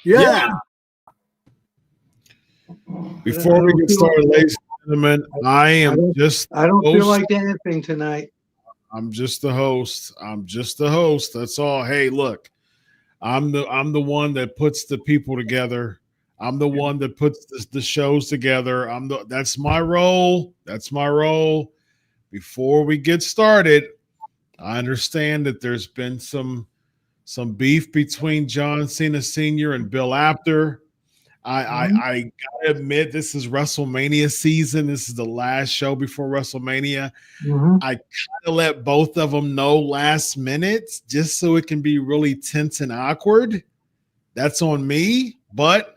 Yeah. Before we get started, ladies and gentlemen, I don't feel like dancing tonight. I'm just the host. That's all. Hey, look, I'm the one that puts the people together. I'm the one that puts the shows together. That's my role. Before we get started, I understand that there's been some beef between John Cena Sr. and Bill Apter. I gotta admit, this is WrestleMania season. This is the last show before WrestleMania. I kind of let both of them know last minute just so it can be really tense and awkward. That's on me, but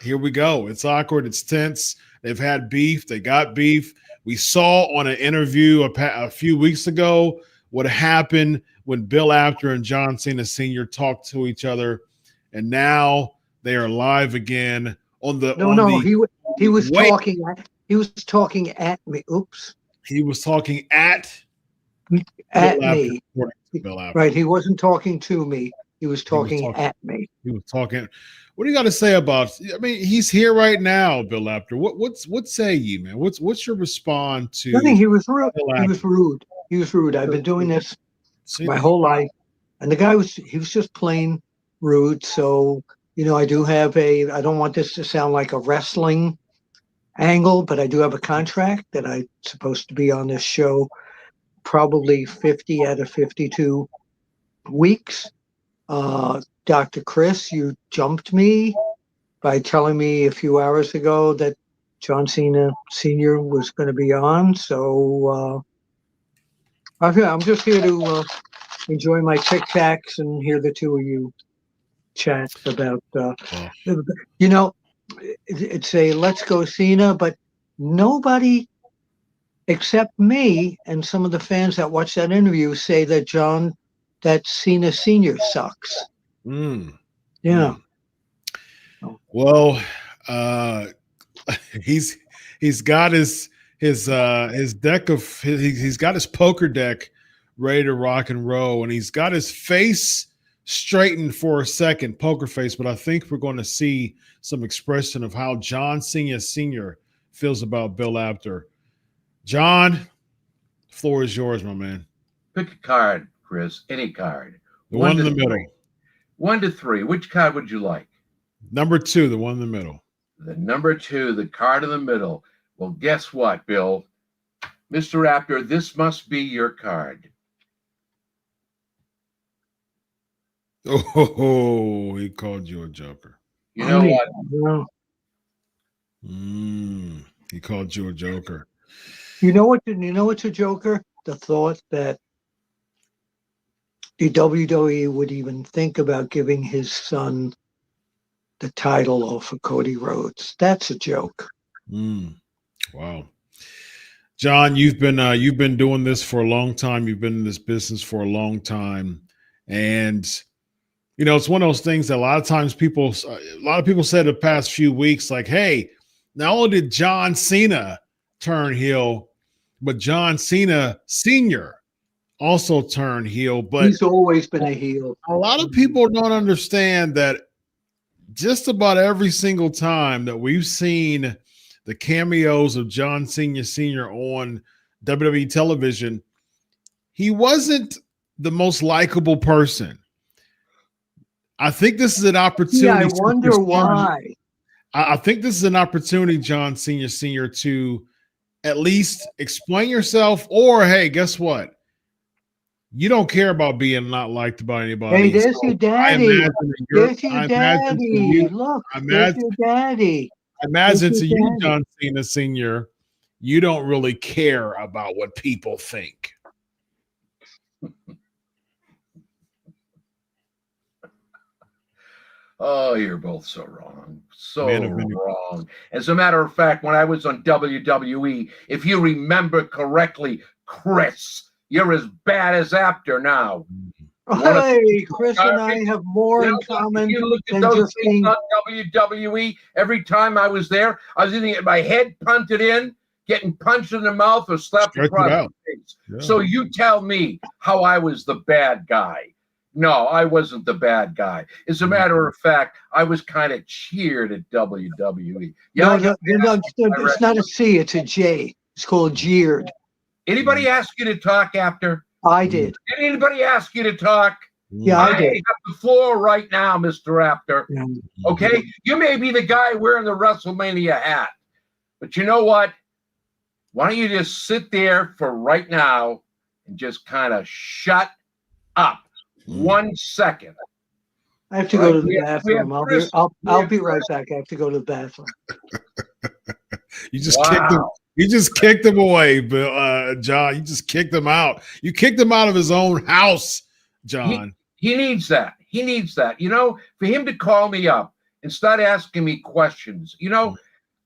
here we go. It's awkward. It's tense. They've had beef. They got beef. We saw on an interview a few weeks ago what happened when Bill Apter and John Cena Sr. talked to each other, and now they are live again on the. He was talking. He was talking at me. Oops. He was talking at me. Bill Apter. Right. He wasn't talking to me. He was talking at me. He was talking. What do you got to say about? I mean, he's here right now, Bill Apter. What say you, man? What's your response to? I think he was rude. He was rude. I've been doing this my whole life, and the guy was just plain rude. So I do have I don't want this to sound like a wrestling angle, but I do have a contract that I'm supposed to be on this show probably 50 out of 52 weeks. Dr. Chris, you jumped me by telling me a few hours ago that John Cena Sr. was going to be on. So I'm just here to enjoy my Tic Tacs and hear the two of you chat about, it's a let's go Cena, but nobody except me and some of the fans that watch that interview say that Cena Sr. sucks. Yeah. Well, he's got his deck of he's got his poker deck ready to rock and roll, and he's got his face straightened for a second, poker face, but I think we're going to see some expression of how John Cena Sr. feels about Bill Apter. John, the floor is yours, my man. Pick a card, Chris. Any card. The one in the middle. 1 to 3. Which card would you like? Number 2, the one in the middle. The number 2, the card in the middle. Well, guess what, Bill? Mr. Apter, this must be your card. Oh, he called you a joker. You know what? He called you a joker. You know what's a joker? The thought that the WWE would even think about giving his son the title over Cody Rhodes. That's a joke. Wow. John, you've been doing this for a long time. You've been in this business for a long time. And it's one of those things that a lot of people said the past few weeks, like, hey, not only did John Cena turn heel, but John Cena Sr. also turned heel. But he's always been a heel. A lot of people don't understand that just about every single time that we've seen the cameos of John Cena Sr. on WWE television, he wasn't the most likable person. I think this is an opportunity. Yeah, I wonder why. I think this is an opportunity, John Cena Sr., to at least explain yourself, or, hey, guess what? You don't care about being not liked by anybody. Hey, there's your daddy. There's your daddy. Look, there's your daddy. I imagine to you, John Cena Sr., you don't really care about what people think. Oh, you're both so wrong. So wrong. As a matter of fact, when I was on WWE, if you remember correctly, Chris, you're as bad as Apter now. Hey, Chris and I have more in common. You look at those things on WWE. Every time I was there, I was either getting my head punted in, getting punched in the mouth, or slapped across the face. Yeah. So you tell me how I was the bad guy. No, I wasn't the bad guy. As a matter of fact, I was kind of cheered at WWE. Yeah, no, it's not a C, it's a J. It's called jeered. Anybody ask you to talk after? I did. Did anybody ask you to talk? Yeah, I did. have the floor right now, Mr. Apter. Okay? You may be the guy wearing the WrestleMania hat, but you know what? Why don't you just sit there for right now and just kind of shut up 1 second? I have to go to the bathroom. I'll be right back. I have to go to the bathroom. You just kicked him away, Bill, John. You just kicked him out. You kicked him out of his own house, John. He needs that. He needs that. You know, for him to call me up and start asking me questions. You know,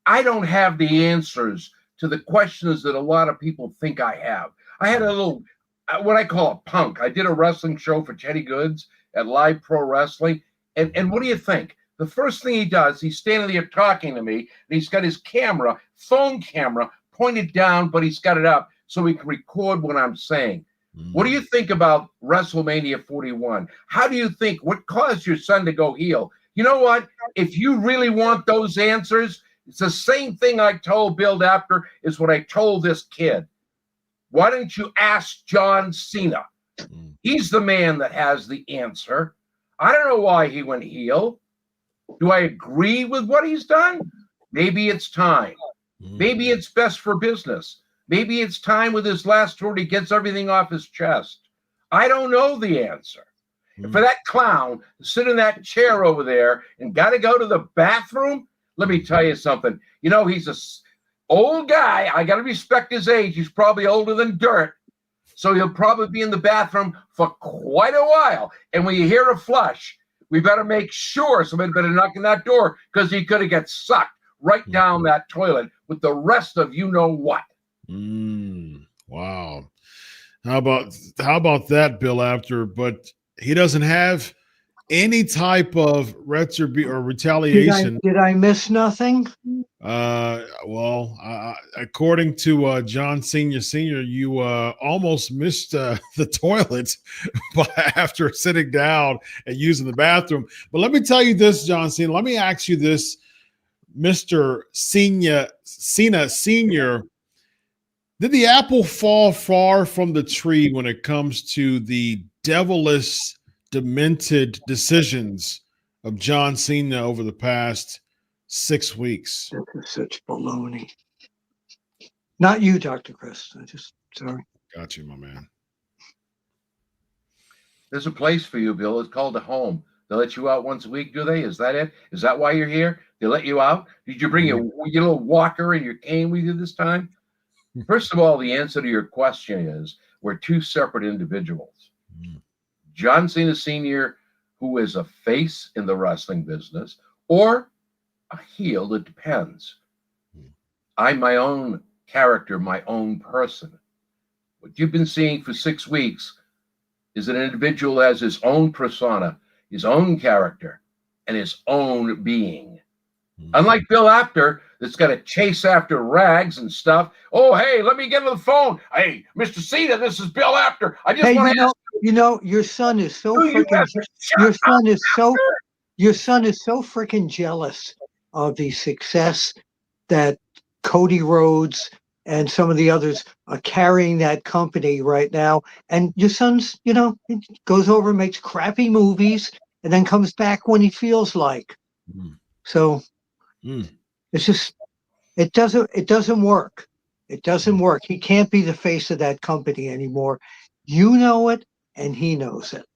I don't have the answers to the questions that a lot of people think I have. I had a little, what I call a punk. I did a wrestling show for Teddy Goods at Live Pro Wrestling. And what do you think? The first thing he does, he's standing there talking to me, and he's got his phone camera, pointed down, but he's got it up so he can record what I'm saying. What do you think about WrestleMania 41? How do you think, what caused your son to go heel? You know what? If you really want those answers, it's the same thing I told Bill Apter is what I told this kid. Why don't you ask John Cena? He's the man that has the answer. I don't know why he went heel. Do I agree with what he's done? Maybe it's time. Maybe it's best for business. Maybe it's time with his last tour he gets everything off his chest. I don't know the answer. And for that clown to sit in that chair over there and got to go to the bathroom, let me tell you something. You know, he's a old guy. I got to respect his age. He's probably older than dirt. So he'll probably be in the bathroom for quite a while. And when you hear a flush, we better make sure somebody better knock on that door because he could have got sucked right down that toilet with the rest of you know what. Wow. How about that, Bill Apter? But he doesn't have any type of retribution or retaliation. Did I miss nothing? Well, according to John Cena Sr., you almost missed the toilet after sitting down and using the bathroom. But let me tell you this, John Cena. Let me ask you this, Mr. Cena Sr. Did the apple fall far from the tree when it comes to the devilish, demented decisions of John Cena over the past 6 weeks? That's such baloney. Not you, Dr. Chris. Sorry. Got you, my man. There's a place for you, Bill. It's called a home. They let you out once a week, do they? Is that it? Is that why you're here? They let you out? Did you bring your little walker and your cane with you this time? First of all, the answer to your question is we're two separate individuals. John Cena Sr., who is a face in the wrestling business, or a heel, it depends. I'm my own character, my own person. What you've been seeing for 6 weeks is an individual who has his own persona, his own character, and his own being. Unlike Bill Apter, that's got to chase after rags and stuff. Oh, hey, let me get on the phone. Hey, Mr. Cena, this is Bill Apter. I just want to ask you. Your son is so freaking. Your son is so freaking jealous of the success that Cody Rhodes and some of the others are carrying that company right now. And your son's, goes over and makes crappy movies and then comes back when he feels like. So. It's just it doesn't work. It doesn't work. He can't be the face of that company anymore. You know it, and he knows it.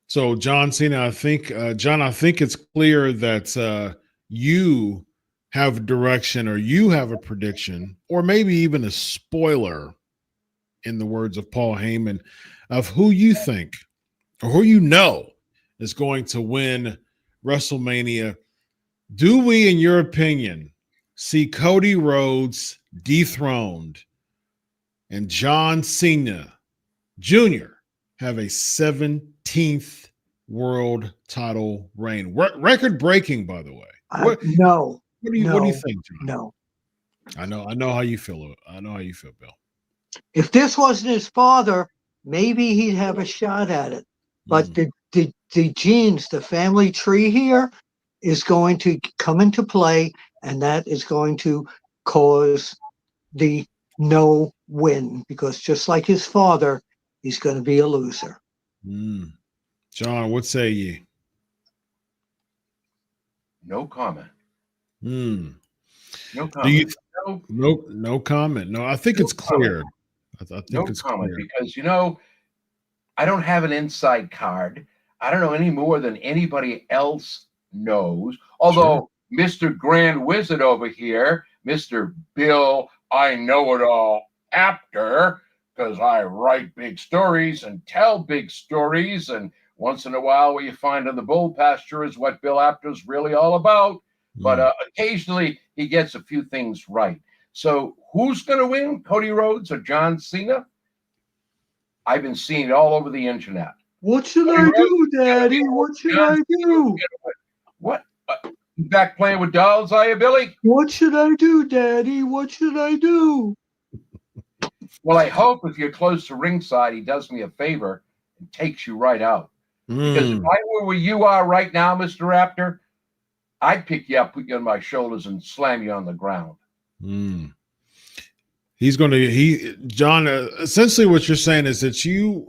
So, John Cena, I think it's clear that you have a direction, or you have a prediction, or maybe even a spoiler, in the words of Paul Heyman, of who you think or who you know is going to win WrestleMania. Do we, in your opinion, see Cody Rhodes dethroned and John Cena Jr. have a 17th world title reign? Record breaking, by the way. No. What do you think, John? No. I know how you feel. I know how you feel, Bill. If this wasn't his father, maybe he'd have a shot at it. But the genes, the family tree here is going to come into play, and that is going to cause the no win, because just like his father, he's going to be a loser. John, what say ye? No comment. No comment. No comment. No, I think it's clear. I think it's comment clear. because I don't have an inside card. I don't know any more than anybody else knows. Although Mr. Grand Wizard over here, Mr. Bill, I know it all Apter, because I write big stories and tell big stories, and once in a while what you find in the bull pasture is what Bill Apter's really all about. But occasionally he gets a few things right. So who's going to win, Cody Rhodes or John Cena? I've been seeing it all over the internet. What should I do, Daddy? What should I do? What? You back playing with dolls, are you, Billy? What should I do, Daddy? What should I do? Well, I hope if you're close to ringside, he does me a favor and takes you right out. Because if I were where you are right now, Mr. Apter, I'd pick you up, put you on my shoulders, and slam you on the ground. He's going to, John, essentially what you're saying is that you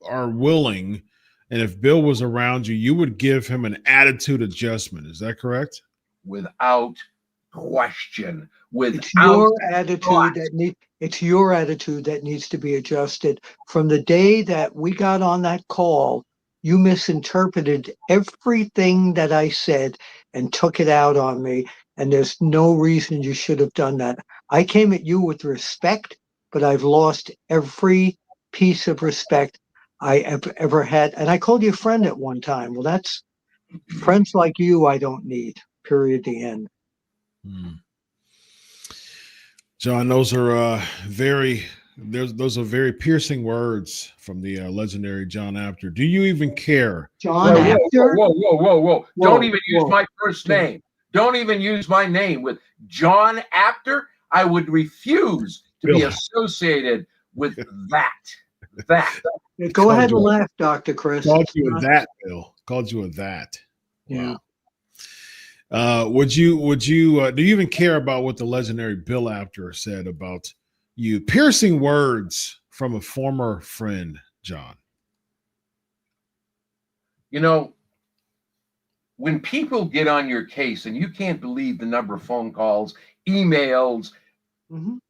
are willing, and if Bill was around you, you would give him an attitude adjustment. Is that correct? Without question. It's your attitude that needs to be adjusted. From the day that we got on that call, you misinterpreted everything that I said and took it out on me. And there's no reason you should have done that. I came at you with respect, but I've lost every piece of respect I have ever had. And I called you a friend at one time. Well, that's friends like you I don't need, period, the end. John, those are very piercing words from the legendary John Apter. Do you even care? John Apter? Whoa. Don't even use my first name. Don't even use my name with John Apter. I would refuse to be associated with that. Go ahead and laugh, Dr. Chris. Called you a that, Bill. Called you a that. Yeah. Would you do you even care about what the legendary Bill Apter said about you? Piercing words from a former friend, John. When people get on your case, and you can't believe the number of phone calls, emails, and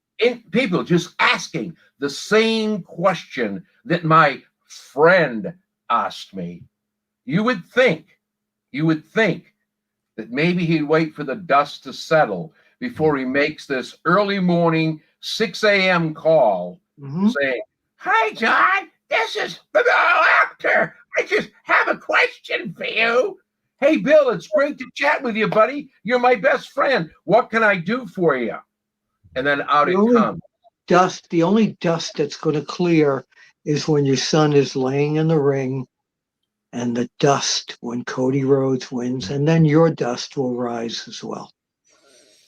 people just asking the same question that my friend asked me, you would think that maybe he'd wait for the dust to settle before he makes this early morning 6 a.m. call saying, "Hi, John, this is Bill Apter. I just have a question for you." "Hey, Bill, it's great to chat with you, buddy. You're my best friend. What can I do for you?" And then out it comes. The only dust that's going to clear is when your son is laying in the ring, and the dust when Cody Rhodes wins, and then your dust will rise as well.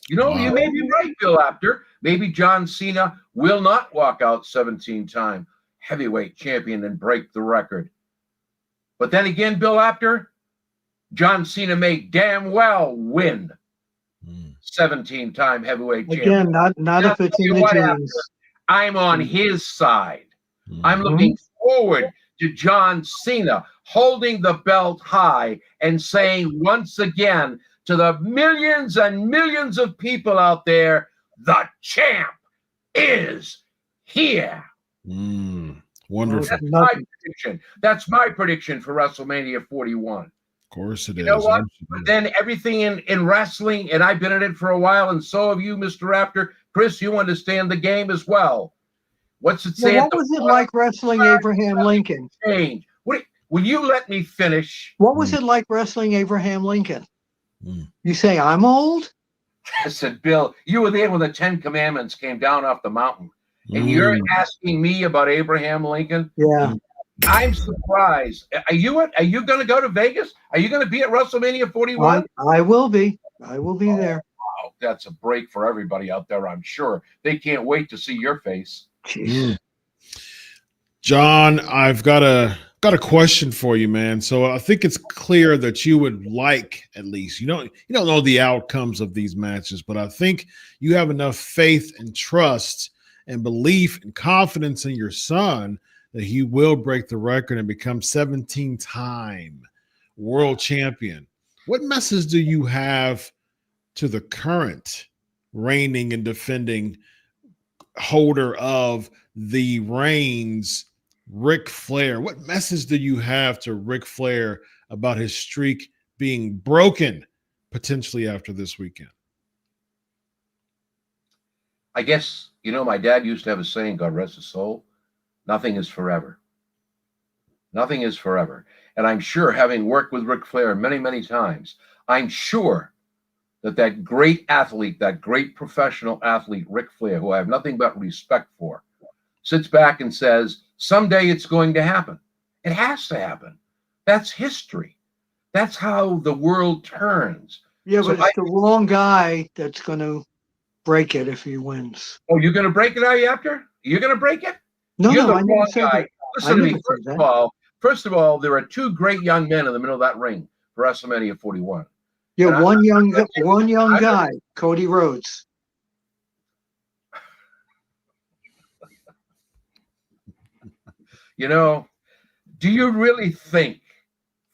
You may be right, Bill Apter. Maybe John Cena will not walk out 17-time heavyweight champion and break the record. But then again, Bill Apter, John Cena may damn well win 17-time heavyweight champion. Again, not if it's in the genes. I'm on his side. I'm looking forward to John Cena holding the belt high and saying once again to the millions and millions of people out there, the champ is here. Wonderful. That's my prediction for WrestleMania 41. Of course it is. You know what? But then everything in wrestling, and I've been in it for a while, and so have you, Mr. Apter. Chris, you understand the game as well. What's it say? What was it like wrestling Abraham Lincoln? Change. Will you let me finish? What was it like wrestling Abraham Lincoln? You say I'm old? I said, Bill, you were there when the 10 Commandments came down off the mountain. And you're asking me about Abraham Lincoln? Yeah. I'm surprised. Are you going to go to Vegas? Are you going to be at WrestleMania 41? I will be. I will be there. Wow, that's a break for everybody out there, I'm sure. They can't wait to see your face. John, I've got a question for you, man. So I think it's clear that you would like, at least, you don't know the outcomes of these matches, but I think you have enough faith and trust and belief and confidence in your son that he will break the record and become 17-time world champion. What message do you have to the current reigning and defending holder of the reigns, Ric Flair? What message do you have to Ric Flair about his streak being broken potentially after this weekend? I guess, my dad used to have a saying, God rest his soul, nothing is forever. Nothing is forever. And I'm sure, having worked with Ric Flair many, many times, I'm sure that great athlete, that great professional athlete, Ric Flair, who I have nothing but respect for, sits back and says, someday it's going to happen. It has to happen. That's history. That's how the world turns. Yeah, but it's the wrong guy that's going to break it if he wins. Oh, you're going to break it, are you, Apter? You're going to break it? No, you're I never said that. Listen to me. First of all, there are two great young men in the middle of that ring for WrestleMania 41. Yeah, one young guy, Cody Rhodes. Do you really think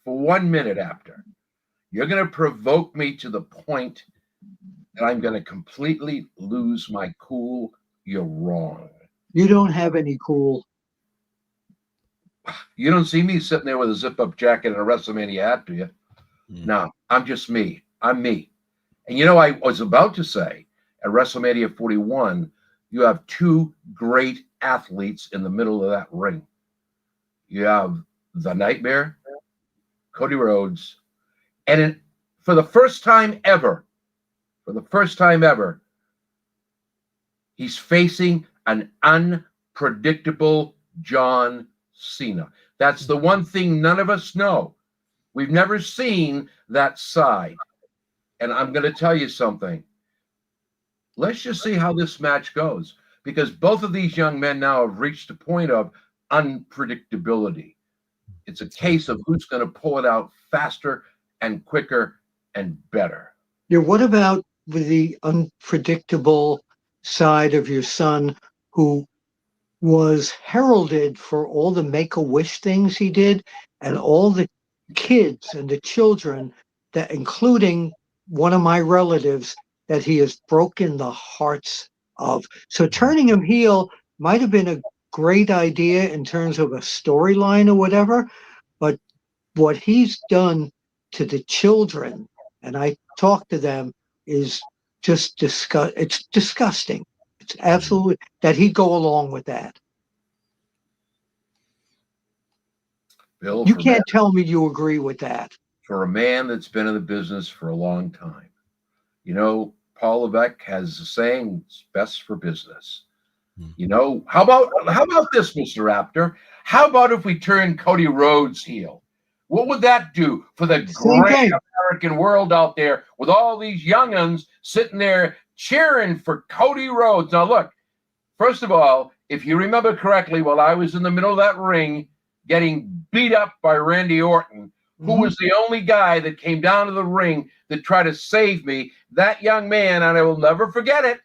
for 1 minute, Apter, you're going to provoke me to the point that I'm going to completely lose my cool? You're wrong. You don't have any cool. You don't see me sitting there with a zip-up jacket and a WrestleMania hat, do you? No, I'm just me. I'm me. And I was about to say, at WrestleMania 41, you have two great athletes in the middle of that ring. You have the Nightmare, Cody Rhodes, and for the first time ever, he's facing an unpredictable John Cena. That's the one thing none of us know. We've never seen that side. And I'm going to tell you something. Let's just see how this match goes, because both of these young men now have reached a point of unpredictability. It's a case of who's going to pull it out faster and quicker and better. Yeah, what about with the unpredictable side of your son, who was heralded for all the Make-A-Wish things he did, and all the kids and the children, that including one of my relatives, that he has broken the hearts of. So turning him heel might have been a great idea in terms of a storyline or whatever, but what he's done to the children, and I talk to them, is just it's disgusting. It's absolutely that he'd go along with that. Bill, you can't tell me you agree with that. For a man that's been in the business for a long time, Paul Levesque has a saying, it's best for business. How about this, Mr. Apter? How about if we turn Cody Rhodes heel? What would that do for the great American world out there with all these young'uns sitting there cheering for Cody Rhodes? Now, look, first of all, if you remember correctly, while I was in the middle of that ring getting beat up by Randy Orton, who was the only guy that came down to the ring that tried to save me, that young man, and I will never forget it,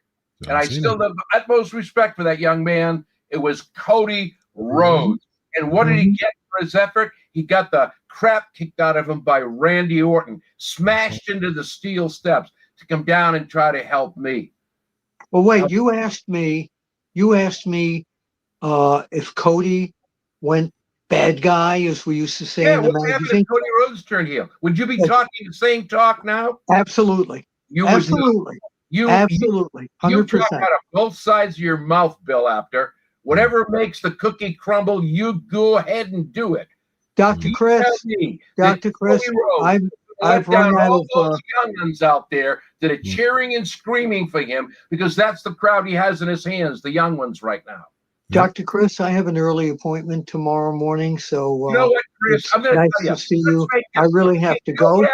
and I still have utmost respect for that young man, it was Cody Rhodes. And what did he get for his effort? He got the crap kicked out of him by Randy Orton, smashed into the steel steps to come down and try to help me. Well, wait, you asked me if Cody went bad guy, as we used to say in the magazine. What's happening if Cody Rhodes turned heel? Would you be talking the same talk now? Absolutely. Absolutely. Absolutely. 100%. You talk out of both sides of your mouth, Bill Apter. Whatever makes the cookie crumble, you go ahead and do it. Dr. Chris, I've run out of those young'uns out there that are cheering and screaming for him, because that's the crowd he has in his hands, the young ones right now. Dr. Chris, I have an early appointment tomorrow morning, so you know what, Chris? I'm going to tell you. To see you. I really have to go.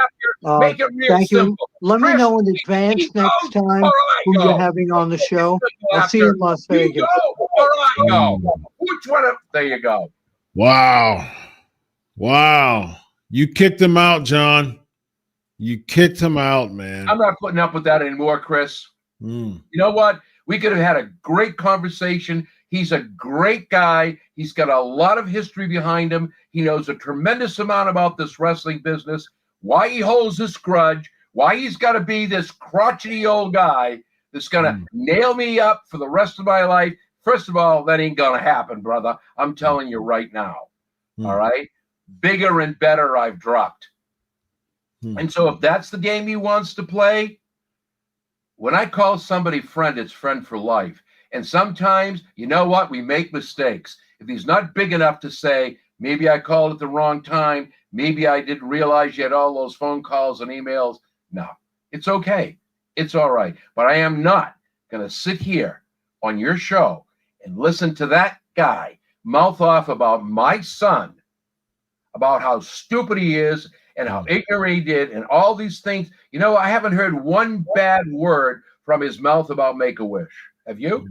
Make it real thank simple. you. Let me know in advance next time who you're having on the show. I'll see you in Las Vegas. All right, go. Which one of There you go. Wow. You kicked him out, John. You kicked him out, man. I'm not putting up with that anymore, Chris. You know what? We could have had a great conversation. He's a great guy. He's got a lot of history behind him. He knows a tremendous amount about this wrestling business, why he holds this grudge, why he's got to be this crotchety old guy that's going to nail me up for the rest of my life. First of all, that ain't going to happen, brother. I'm telling you right now. All right? Bigger and better I've dropped. And so if that's the game he wants to play, when I call somebody friend, it's friend for life. And sometimes, you know what? We make mistakes. If he's not big enough to say, maybe I called at the wrong time, maybe I didn't realize you had all those phone calls and emails. No, it's okay. It's all right. But I am not going to sit here on your show and listen to that guy mouth off about my son, about how stupid he is and how ignorant he did and all these things. You know, I haven't heard one bad word from his mouth about Make-A-Wish. Have you?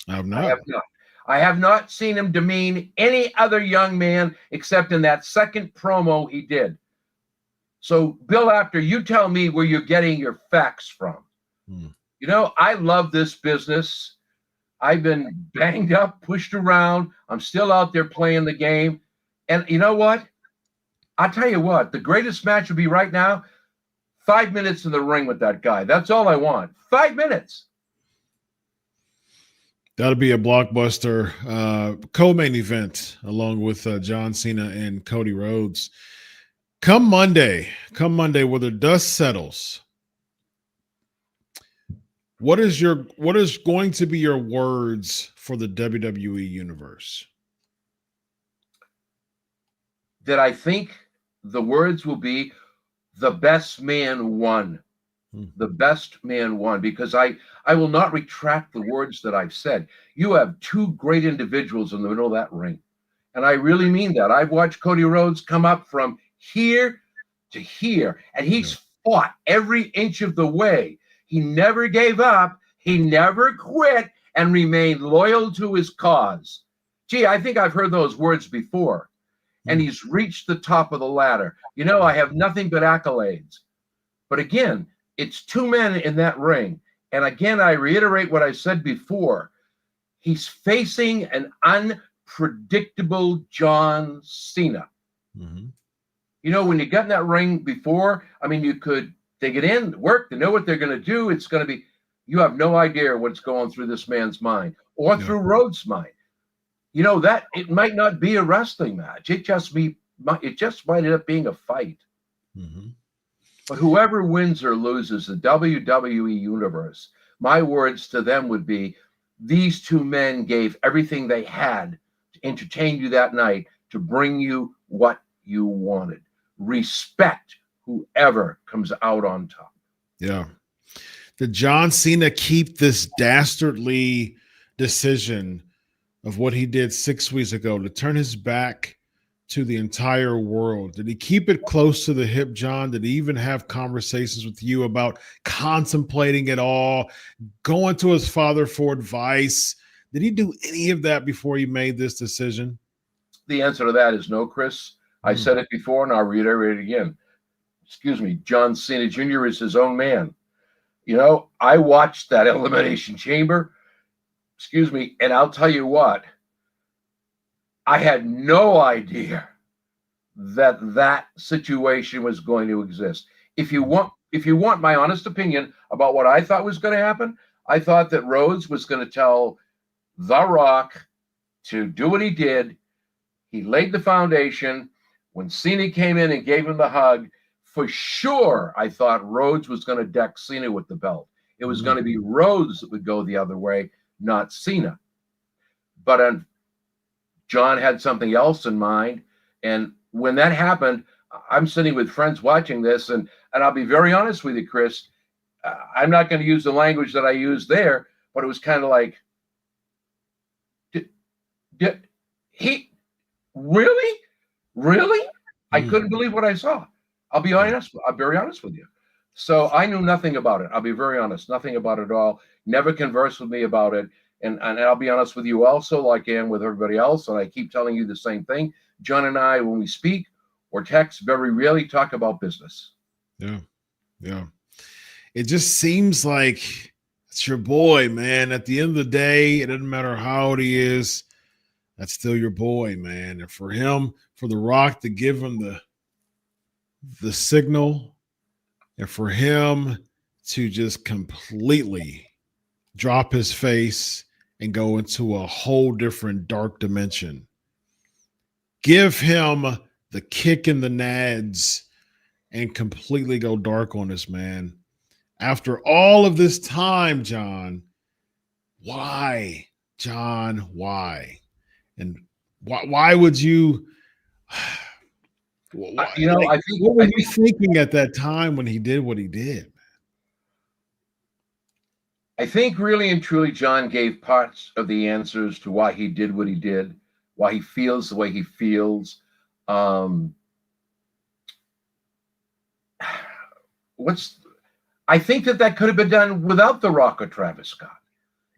I have not. I have not. I have not seen him demean any other young man except in that second promo he did. So, Bill Apter, you tell me where you're getting your facts from. You know, I love this business. I've been banged up, pushed around. I'm still out there playing the game. And you know what? I'll tell you what, the greatest match would be right now, 5 minutes in the ring with that guy. That's all I want. 5 minutes. That'll be a blockbuster co-main event along with John Cena and Cody Rhodes. Come Monday, where the dust settles, what is going to be your words for the WWE universe? That I think the words will be the best man won. The best man won, because I will not retract the words that I've said. You have two great individuals in the middle of that ring. And I really mean that. I've watched Cody Rhodes come up from here to here, and he's fought every inch of the way. He never gave up. He never quit and remained loyal to his cause. Gee, I think I've heard those words before. And he's reached the top of the ladder. You know, I have nothing but accolades. But again, it's two men in that ring. And again, I reiterate what I said before. He's facing an unpredictable John Cena. You know, when you got in that ring before, I mean, they get in, work, they know what they're going to do. It's going to be, you have no idea what's going through this man's mind or through Rhodes' mind. You know, that it might not be a wrestling match. It just might end up being a fight. But whoever wins or loses the WWE universe, my words to them would be, these two men gave everything they had to entertain you that night, to bring you what you wanted. Respect whoever comes out on top. Yeah. Did John Cena keep this dastardly decision of what he did 6 weeks ago to turn his back to the entire world? Did he keep it close to the hip, John? Did he even have conversations with you about contemplating it all, going to his father for advice? Did he do any of that before he made this decision? The answer to that is no, Chris. I said it before and I'll reiterate it again. Excuse me, John Cena Jr. is his own man. You know, I watched that Elimination Chamber. Excuse me, and I'll tell you what, I had no idea that situation was going to exist. If you want my honest opinion about what I thought was going to happen, I thought that Rhodes was going to tell The Rock to do what he did. He laid the foundation. When Cena came in and gave him the hug, for sure, I thought Rhodes was going to deck Cena with the belt. It was going to be Rhodes that would go the other way, not Cena. But John had something else in mind. And when that happened, I'm sitting with friends watching this, and I'll be very honest with you, Chris. I'm not going to use the language that I used there, but it was kind of like, did he really? I couldn't believe what I saw. I'll be honest. I'm very honest with you. So I knew nothing about it. I'll be very honest. Nothing about it at all. Never conversed with me about it. and I'll be honest with you also, like I am with everybody else, and I keep telling you the same thing. John and I, when we speak or text, very rarely talk about business. Yeah. Yeah. It just seems like it's your boy, man. At the end of the day, it doesn't matter how old he is. That's still your boy, man. And for him, for The Rock to give him the signal, and for him to just completely drop his face and go into a whole different dark dimension. Give him the kick in the nads and completely go dark on this man. After all of this time, John, why? John, why? And why would you? I think what were you thinking at that time when he did what he did? I think really and truly, John gave parts of the answers to why he did what he did, why he feels the way he feels. I think that could have been done without The Rock or Travis Scott.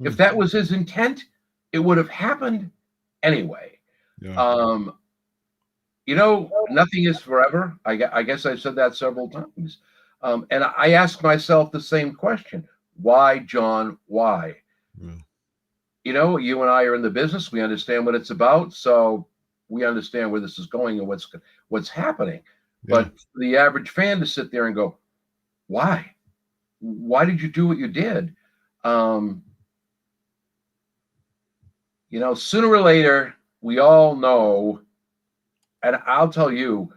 If that was his intent, it would have happened anyway. Yeah. Nothing is forever. I guess I've said that several times. And I ask myself the same question. Why, John? Why? Yeah. You and I are in the business. We understand what it's about. So we understand where this is going and what's happening. Yeah. But for the average fan to sit there and go, why? Why did you do what you did? Sooner or later, we all know, and I'll tell you,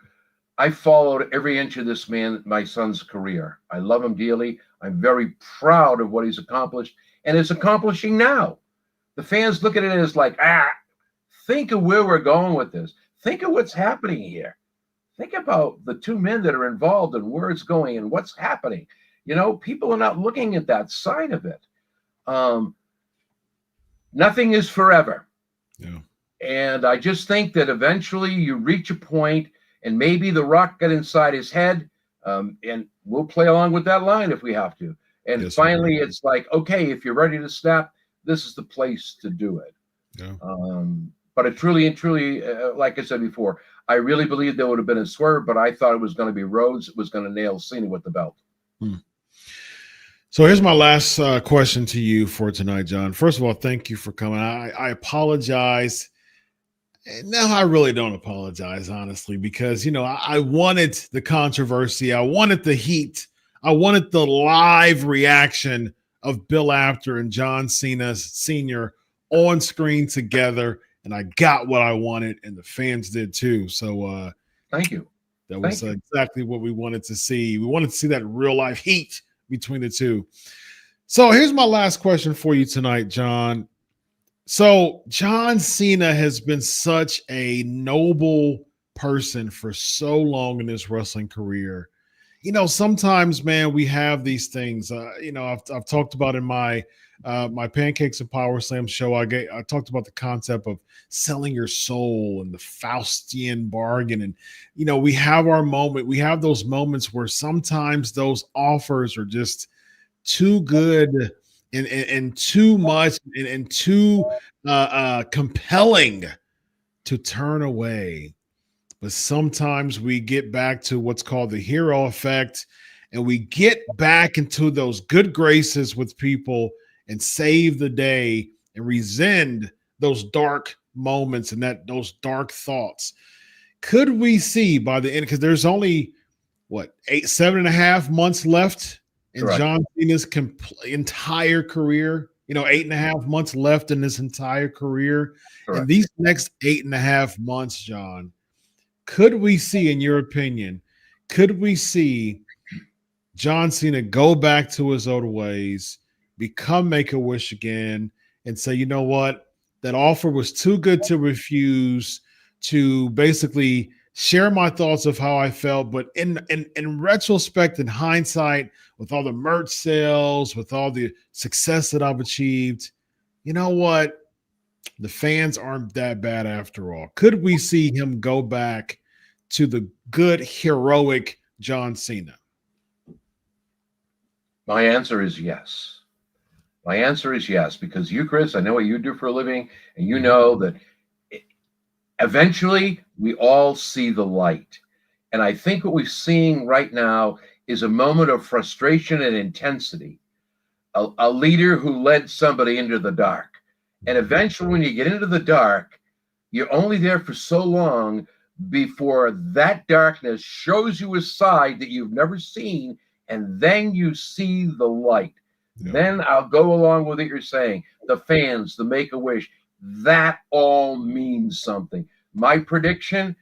I followed every inch of this man, my son's career. I love him dearly. I'm very proud of what he's accomplished and is accomplishing now. The fans look at it as like, think of where we're going with this. Think of what's happening here. Think about the two men that are involved and where it's going and what's happening. People are not looking at that side of it. Nothing is forever. Yeah. And I just think that eventually you reach a point, and maybe The Rock got inside his head, and we'll play along with that line if we have to. And yes, finally, it's like, okay, if you're ready to snap, this is the place to do it. Yeah. But it truly and truly, like I said before, I really believe there would have been a swerve, but I thought it was going to be Rhodes. It was going to nail Cena with the belt. So here's my last question to you for tonight, John. First of all, thank you for coming. I apologize. No, I really don't apologize, honestly, because, I wanted the controversy. I wanted the heat. I wanted the live reaction of Bill Apter and John Cena Sr. on screen together. And I got what I wanted, and the fans did too. So thank you. That was exactly what we wanted to see. We wanted to see that real life heat between the two. So here's my last question for you tonight, John. So John Cena has been such a noble person for so long in his wrestling career. Sometimes, man, we have these things. I've talked about in my my Pancakes and Power Slam show. I talked about the concept of selling your soul and the Faustian bargain. And we have our moment. We have those moments where sometimes those offers are just too good and too much and too compelling to turn away. But sometimes we get back to what's called the hero effect, and we get back into those good graces with people and save the day and rescind those dark moments and those dark thoughts. Could we see by the end, because there's only 7.5 months left in Correct. John Cena's entire career, 8.5 months left in his entire career. Correct. And these next 8.5 months, John, could we see, in your opinion, could we see John Cena go back to his old ways, become Make-A-Wish again, and say, you know what, that offer was too good to refuse, to basically share my thoughts of how I felt, but in retrospect, in hindsight, with all the merch sales, with all the success that I've achieved, you know what? The fans aren't that bad after all. Could we see him go back to the good, heroic John Cena? My answer is yes. My answer is yes, because you, Chris, I know what you do for a living, and you know that eventually we all see the light. And I think what we're seeing right now is a moment of frustration and intensity. A leader who led somebody into the dark. And eventually, when you get into the dark, you're only there for so long before that darkness shows you a side that you've never seen, and then you see the light. Yeah. Then I'll go along with what you're saying. The fans, the Make-A-Wish, that all means something. My prediction,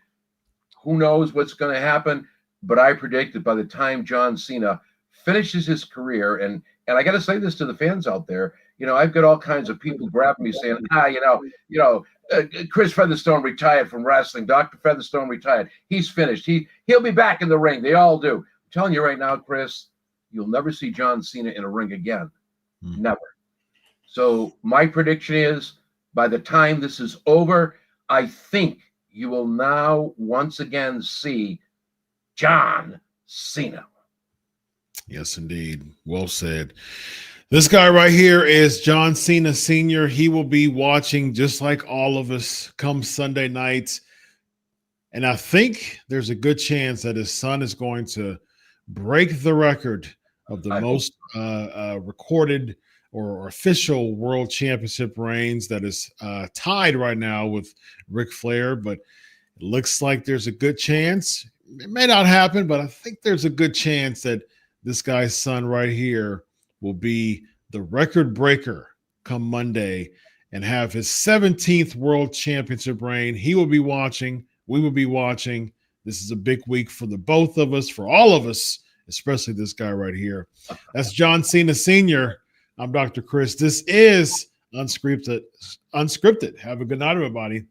who knows what's going to happen, but I predict that by the time John Cena finishes his career, and I got to say this to the fans out there, I've got all kinds of people grabbing me saying, Chris Featherstone retired from wrestling. Dr. Featherstone retired. He's finished. He'll be back in the ring. They all do. I'm telling you right now, Chris, you'll never see John Cena in a ring again. Never. So my prediction is, by the time this is over, I think you will now once again see John Cena. Yes, indeed. Well said. This guy right here is John Cena Sr. He will be watching just like all of us come Sunday nights. And I think there's a good chance that his son is going to break the record of the most recorded or official world championship reigns that is tied right now with Ric Flair. But it looks like there's a good chance. It may not happen, but I think there's a good chance that this guy's son right here will be the record breaker come Monday and have his 17th world championship reign. He will be watching. We will be watching. This is a big week for the both of us, for all of us, especially this guy right here. That's John Cena Sr. I'm Dr. Chris. This is Unscripted. Have a good night, everybody.